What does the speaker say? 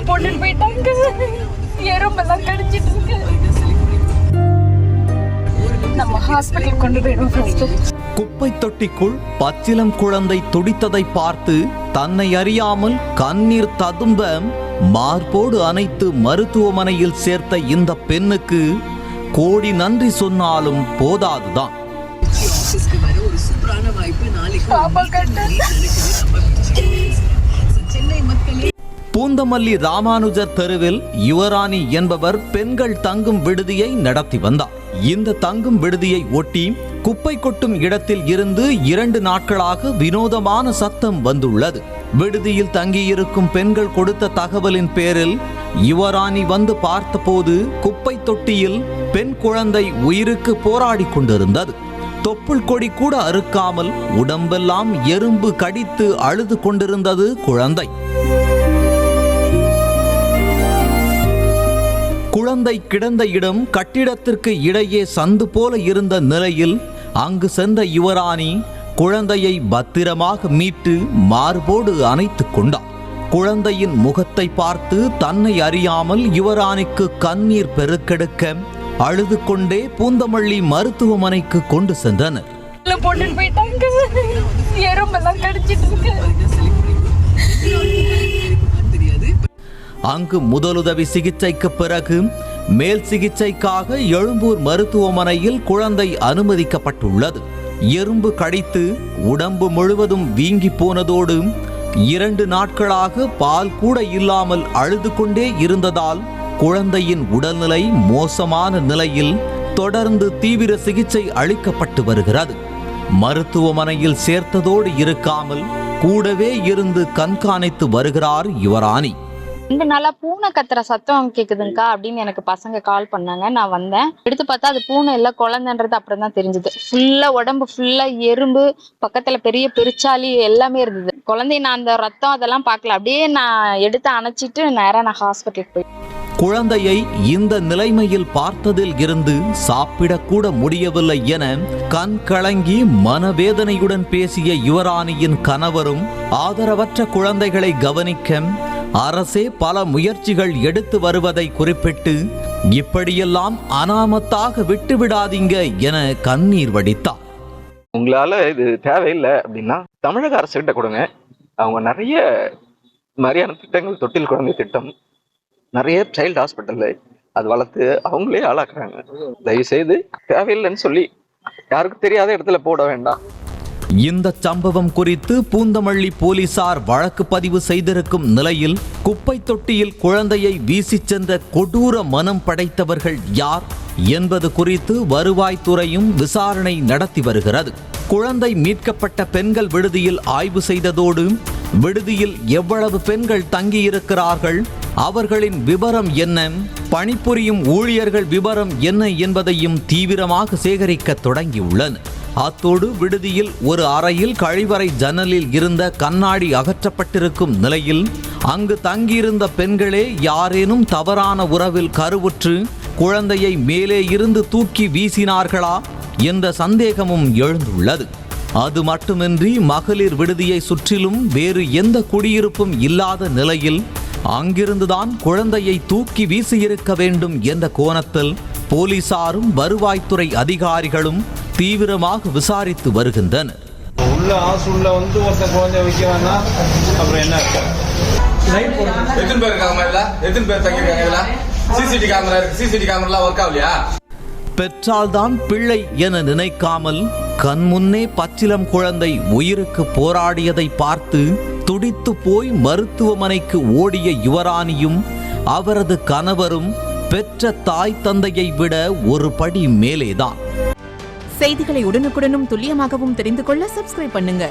போட்டுட்டு போயிட்டாங்க. எறும்பெல்லாம் கடிச்சிட்டு இருக்கு. நம்ம ஹாஸ்பிட்டல் கொண்டு போயிடுவோம் ஃபர்ஸ்ட். குப்பை தொட்டிக்குள் பச்சிலம் குழந்தை துடித்ததை பார்த்து தன்னை அறியாமல் கண்ணீர் ததும்ப மார்போடு அணைத்து மருத்துவமனையில் சேர்த்த இந்த பெண்ணுக்கு கோடி நன்றி சொன்னாலும் போதாதுதான். பூந்தமல்லி ராமானுஜர் தெருவில் யுவராணி என்பவர் பெண்கள் தங்கும் விடுதியை நடத்தி வந்தார். இந்த தங்கும் விடுதியை ஒட்டி குப்பை கொட்டும் இடத்தில் இருந்து 2 நாட்களாக வினோதமான சத்தம் வந்துள்ளது. விடுதியில் தங்கியிருக்கும் பெண்கள் கொடுத்த தகவலின் பேரில் யுவராணி வந்து பார்த்தபோது குப்பை தொட்டியில் பெண் குழந்தை உயிருக்கு போராடி கொண்டிருந்தது. தொப்புள் கொடி கூட அறுக்காமல் உடம்பெல்லாம் எறும்பு கடித்து அழுது கொண்டிருந்தது குழந்தை. குழந்தை கிடந்த இடம் கட்டிடத்திற்கு இடையே சந்து போல இருந்த நிலையில் அங்கு சென்ற யுவராணி குழந்தையை பத்திரமாக மீட்டு மார்போடு அணைத்துக் கொண்டார். குழந்தையின் முகத்தை பார்த்து தன்னை அறியாமல் யுவராணிக்கு கண்ணீர் பெருக்கெடுக்க அழுது கொண்டே பூந்தமல்லி மருத்துவமனைக்கு கொண்டு சென்றனர். போட்டுட்டு போயிட்டாங்க. எறும்பெல்லாம் கடிச்சிட்டு இருக்கு. அங்கு முதலுதவி சிகிச்சைக்கு பிறகு மேல் சிகிச்சைக்காக எழும்பூர் மருத்துவமனையில் குழந்தை அனுமதிக்கப்பட்டுள்ளது. எறும்பு கடித்து உடம்பு முழுவதும் வீங்கி போனதோடு 2 நாட்களாக பால் கூட இல்லாமல் அழுது கொண்டே இருந்ததால் குழந்தையின் உடல்நிலை மோசமான நிலையில் தொடர்ந்து தீவிர சிகிச்சை அளிக்கப்பட்டு வருகிறது. மருத்துவமனையில் சேர்த்ததோடு இருக்காமல் கூடவே இருந்து கண்காணித்து வருகிறார் யுவராணி. 2 நாளா பூனை கத்துற சத்தம் கேக்குதுங்கக்கா அப்படின்னு எனக்கு பசங்க கால் பண்ணாங்க. நான் வந்தேன், எடுத்து பார்த்தா அது பூனை இல்ல குழந்தைன்றது அப்புறம் தான் தெரிஞ்சது. ஃபுல்லா உடம்பு ஃபுல்லா எறும்பு, பக்கத்துல பெரிய பெருச்சாலி எல்லாமே இருந்தது. குழந்தைய நான் அந்த ரத்தம் அதெல்லாம் பார்க்கல, அப்படியே நான் எடுத்து அணைச்சிட்டு நேரா நான் ஹாஸ்பிட்டலுக்கு போய். குழந்தையை இந்த நிலைமையில் பார்த்ததில் இருந்து சாப்பிடக்கூட முடியவில்லை என கண் கலங்கி மனவேதனையுடன் பேசிய யுவராணியின் கணவரும் ஆதரவற்ற குழந்தைகளை கவனிக்க அரசே பல முயற்சிகள் எடுத்து வருவதை குறிப்பிட்டு இப்படியெல்லாம் அனாமத்தாக விட்டுவிடாதீங்க என கண்ணீர் வடித்தார். உங்களால இது தேவையில்லை அப்படின்னா தமிழக அரசு கிட்ட கொடுங்க. அவங்க நிறைய மாதிரியான திட்டங்கள், தொட்டில் குழந்தை திட்டம், நிறைய சைல்டு ஹாஸ்பிட்டல் அது வளர்த்து அவங்களே ஆளாக்குறாங்க. தயவு செய்து தேவையில்லைன்னு சொல்லி யாருக்கும் தெரியாத இடத்துல போட வேண்டாம். இந்த சம்பவம் குறித்து பூந்தமல்லி போலீசார் வழக்கு பதிவு செய்திருக்கும் நிலையில் குப்பை தொட்டியில் குழந்தையை வீசி சென்ற கொடூர மனம் படைத்தவர்கள் யார் என்பது குறித்து வருவாய்த்துறையும் விசாரணை நடத்தி வருகிறது. குழந்தை மீட்கப்பட்ட பெண்கள் விடுதியில் ஆய்வு செய்ததோடு விடுதியில் எவ்வளவு பெண்கள் தங்கியிருக்கிறார்கள், அவர்களின் விவரம் என்ன, பணிபுரியும் ஊழியர்கள் விவரம் என்ன என்பதையும் தீவிரமாக சேகரிக்க தொடங்கியுள்ளனர். அத்தோடு விடுதியில் ஒரு அறையில் கழிவறை ஜன்னலில் இருந்த கண்ணாடி அகற்றப்பட்டிருக்கும் நிலையில் அங்கு தங்கியிருந்த பெண்களே யாரேனும் தவறான உறவில் கருவுற்று குழந்தையை மேலே இருந்து தூக்கி வீசினார்களா என்ற சந்தேகமும் எழுந்துள்ளது. அது மட்டுமின்றி மகளிர் விடுதியை சுற்றிலும் வேறு எந்த குடியிருப்பும் இல்லாத நிலையில் அங்கிருந்துதான் குழந்தையை தூக்கி வீசியிருக்க வேண்டும் என்ற கோணத்தில் போலீசாரும் வருவாய்த்துறை அதிகாரிகளும் தீவிரமாக விசாரித்து வருகின்றனர். உள்ள ஹாஸ்டல்ல வந்து ஒருத்த குழந்தை வைக்கிறான்னா அப்புறம் என்ன எத்தனை பேர் இருக்காங்க, இல்ல எத்தனை பேர் தங்கிருக்காங்க, சிசிடிவி கேமரா இருக்கு, சிசிடிவி கேமராலாம் ஒர்க் ஆகலையா? பெற்றால்தான் பிள்ளை என நினைக்காமல் கண் முன்னே பச்சிலம் குழந்தை உயிருக்கு போராடியதை பார்த்து துடித்து போய் மருத்துவமனைக்கு ஓடிய யுவராணியும் அவரது கணவரும் பெற்ற தாய் தந்தையை விட ஒரு படி மேலேதான். செய்திகளை உடனுக்குடனும் துல்லியமாகவும் தெரிந்து கொள்ள சப்ஸ்கிரைப் பண்ணுங்க.